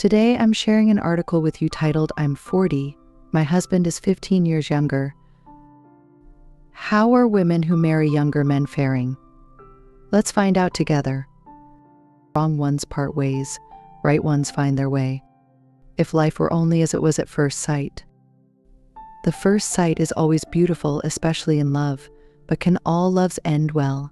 Today I'm sharing an article with you titled, "I'm 40. My husband is 15 years younger. How are women who marry younger men faring?" Let's find out together. Wrong ones part ways, right ones find their way. If life were only as it was at first sight. The first sight is always beautiful, especially in love, but can all loves end well?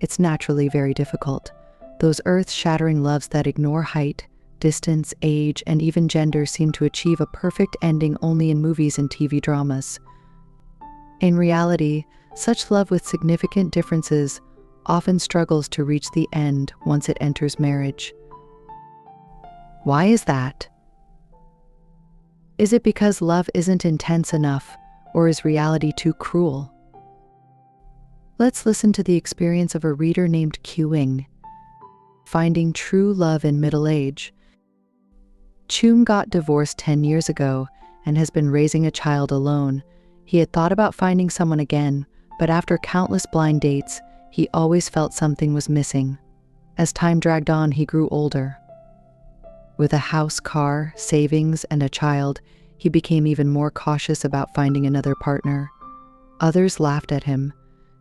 It's naturally very difficult. Those earth-shattering loves that ignore height, distance, age, and even gender seem to achieve a perfect ending only in movies and TV dramas. In reality, such love with significant differences often struggles to reach the end once it enters marriage. Why is that? Is it because love isn't intense enough, or is reality too cruel? Let's listen to the experience of a reader named Qing. Finding true love in middle age. Qing got divorced 10 years ago and has been raising a child alone. He had thought about finding someone again, but after countless blind dates, he always felt something was missing. As time dragged on, he grew older. With a house, car, savings, and a child, he became even more cautious about finding another partner. Others laughed at him,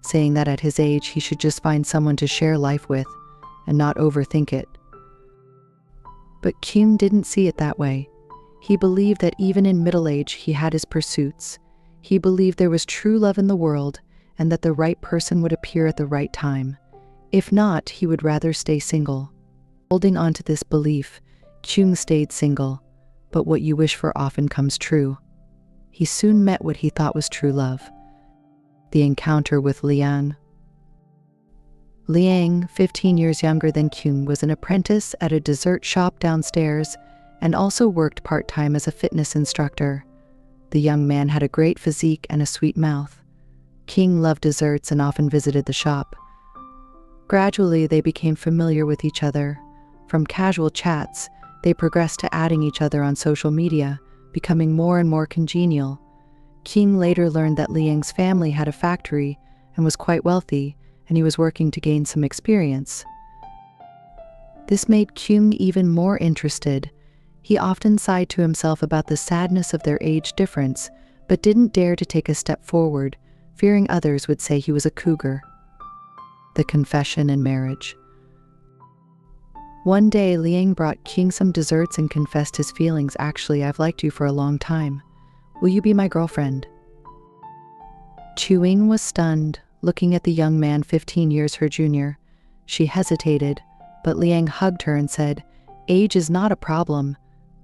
saying that at his age he should just find someone to share life with and not overthink it. But Qing didn't see it that way. He believed that even in middle age he had his pursuits. He believed there was true love in the world and that the right person would appear at the right time. If not, he would rather stay single. Holding on to this belief, Qing stayed single, but what you wish for often comes true. He soon met what he thought was true love. The encounter with Liang. Liang, 15 years younger than Qing, was an apprentice at a dessert shop downstairs and also worked part-time as a fitness instructor. The young man had a great physique and a sweet mouth. Qing loved desserts and often visited the shop. Gradually, they became familiar with each other. From casual chats, they progressed to adding each other on social media, becoming more and more congenial. Qing later learned that Liang's family had a factory and was quite wealthy, and he was working to gain some experience. This made Qing even more interested. He often sighed to himself about the sadness of their age difference, but didn't dare to take a step forward, fearing others would say he was a cougar. The confession and marriage. One day, Liang brought Qing some desserts and confessed his feelings. "Actually, I've liked you for a long time. Will you be my girlfriend?" Qing was stunned, looking at the young man 15 years her junior. She hesitated, but Liang hugged her and said, "Age is not a problem.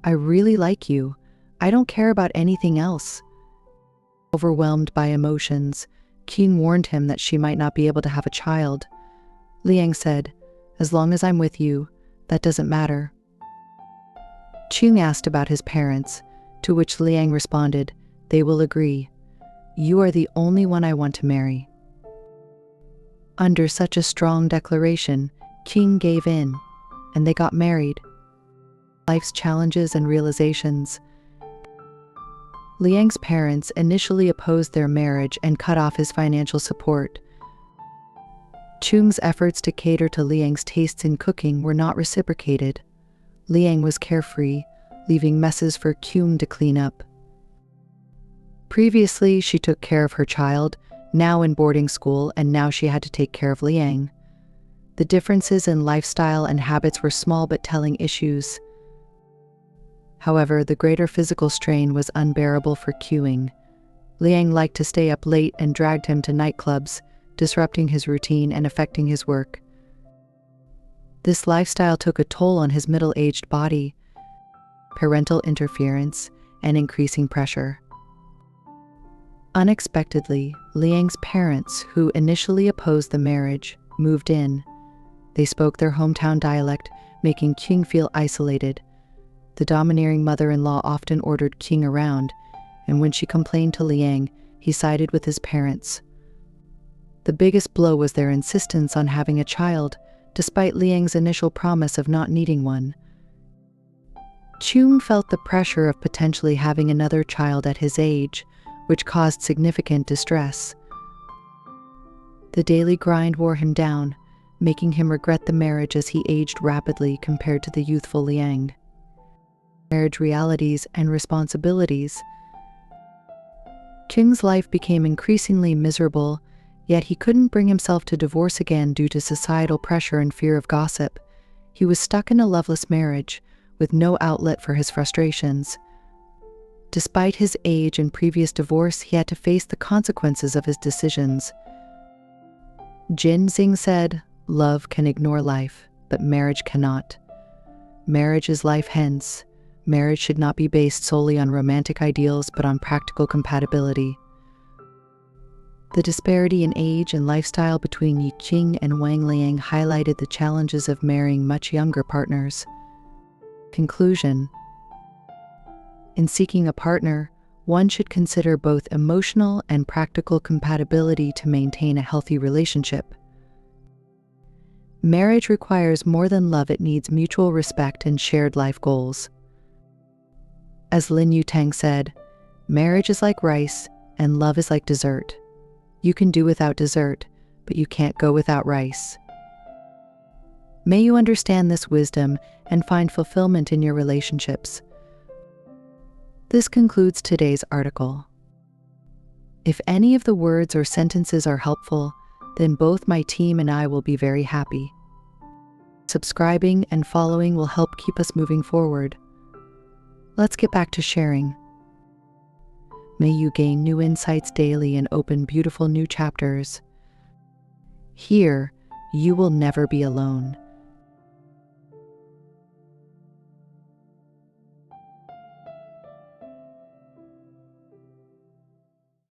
I really like you. I don't care about anything else." Overwhelmed by emotions, Qing warned him that she might not be able to have a child. Liang said, "As long as I'm with you, that doesn't matter." Qing asked about his parents, to which Liang responded, "They will agree. You are the only one I want to marry." Under such a strong declaration, Qing gave in, and they got married. Life's challenges and realizations. Liang's parents initially opposed their marriage and cut off his financial support. Qing's efforts to cater to Liang's tastes in cooking were not reciprocated. Liang was carefree, leaving messes for Qing to clean up. Previously, she took care of her child, now in boarding school, and now she had to take care of Liang. The differences in lifestyle and habits were small but telling issues. However, the greater physical strain was unbearable for Qing. Liang liked to stay up late and dragged him to nightclubs, disrupting his routine and affecting his work. This lifestyle took a toll on his middle-aged body, parental interference, and increasing pressure. Unexpectedly, Liang's parents, who initially opposed the marriage, moved in. They spoke their hometown dialect, making Qing feel isolated. The domineering mother-in-law often ordered Qing around, and when she complained to Liang, he sided with his parents. The biggest blow was their insistence on having a child, despite Liang's initial promise of not needing one. Qing felt the pressure of potentially having another child at his age, which caused significant distress. The daily grind wore him down, making him regret the marriage as he aged rapidly compared to the youthful Liang. marriage realities and responsibilities. Qing's life became increasingly miserable, yet he couldn't bring himself to divorce again due to societal pressure and fear of gossip. He was stuck in a loveless marriage, with no outlet for his frustrations. Despite his age and previous divorce, he had to face the consequences of his decisions. Jin said, "Love can ignore life, but marriage cannot. Marriage is life, hence, marriage should not be based solely on romantic ideals but on practical compatibility." The disparity in age and lifestyle between Qing and Wang Liang highlighted the challenges of marrying much younger partners. Conclusion: in seeking a partner, one should consider both emotional and practical compatibility to maintain a healthy relationship. Marriage requires more than love, it needs mutual respect and shared life goals. As Lin Yutang said, "Marriage is like rice, and love is like dessert. You can do without dessert, but you can't go without rice." May you understand this wisdom and find fulfillment in your relationships. This concludes today's article. If any of the words or sentences are helpful, then both my team and I will be very happy. Subscribing and following will help keep us moving forward. Let's get back to sharing. May you gain new insights daily and open beautiful new chapters. Here, you will never be alone.